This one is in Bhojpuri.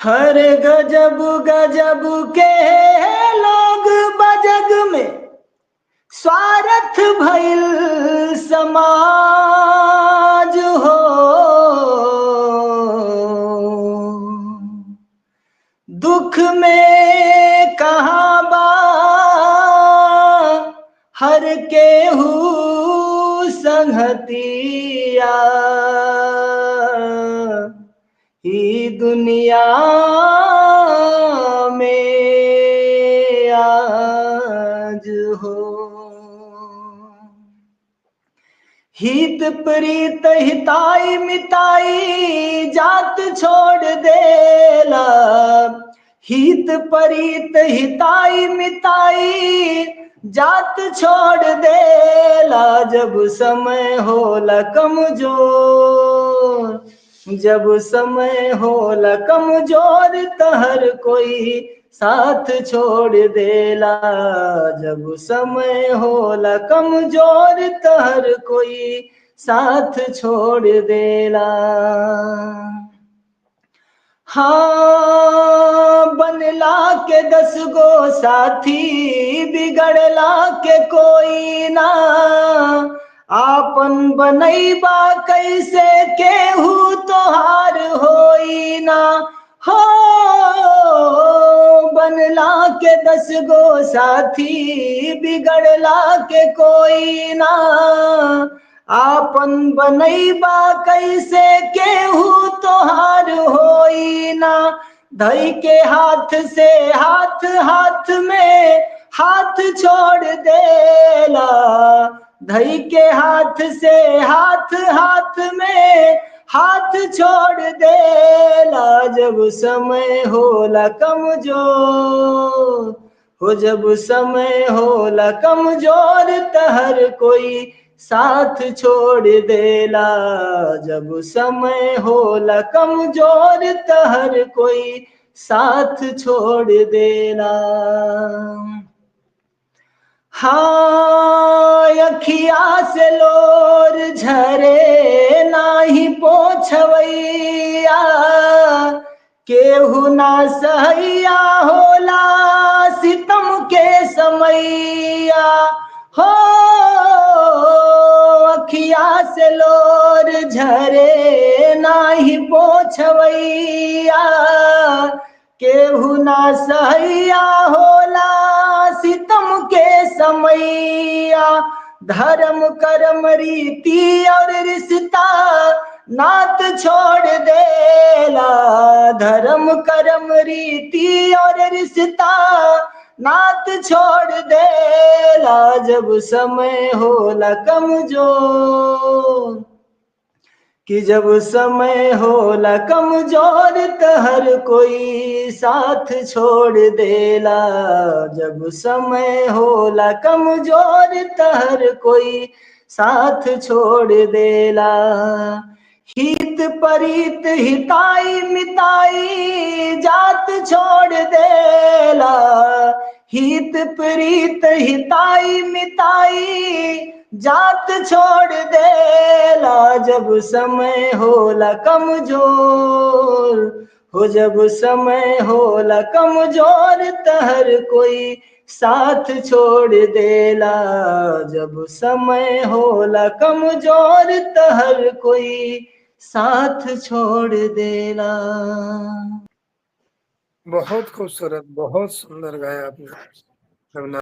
हर गजब गजब के लोग बजग में, स्वार्थ भइल समाज हो। दुख में कहाँ बा हर केहू संगतिया, ही दुनिया में आज हो। हित प्रीत हिताई मिताई जात छोड़ देला, हित प्रीत हिताई मिताई जात छोड़ देला। जब समय होला कमजोर, जब समय होला कमजोर त हर कोई साथ छोड़ देला। जब समय होला कमजोर त हर कोई साथ छोड़ देला। हाँ, बनला के 10 गो साथी, बिगड़ला के कोई ना। आपन बनैबा कैसे केहू तोहार होई ना। हो, बनला के 10 गो साथी, बिगड़ला के कोई ना। आपन बनैबा कैसे केहू तोहार होई ना। धई के हाथ से हाथ हाथ में हाथ छोड़ देला, धई के हाथ से हाथ हाथ में हाथ छोड़ देला। जब समय होला कमजोर हो, जब समय होला कमजोर त हर कोई साथ छोड़ देला। जब समय होला कमजोर त हर कोई साथ छोड़ देला। हाँ, अखिया से लोर झरे नाही पोछवैया, केहू ना सहैया होला सितम के समैया। हो, अखिया से लोर झरे नाही पोछवैया, केहू ना सहैया होला सितम के समैया। धर्म कर्म रीति और रिश्ता नात छोड़ देला, धर्म कर्म रीति और रिश्ता नात छोड़ देला। जब समय होला कमजोर, कि जब समय होला कमजोर त हर कोई साथ छोड़ देला। जब समय होला कमजोर त हर कोई साथ छोड़ देला। हित परीत हिताई मिताई जात छोड़ देला, हित प्रीत हिताई मिताई जात छोड़ देला। जब समय होला कमजोर हो, जब समय होला कमजोर त हर कोई साथ छोड़ देला। जब समय होला कमजोर त हर कोई साथ छोड़ देला। बहुत खूबसूरत, बहुत सुंदर गाया आपने।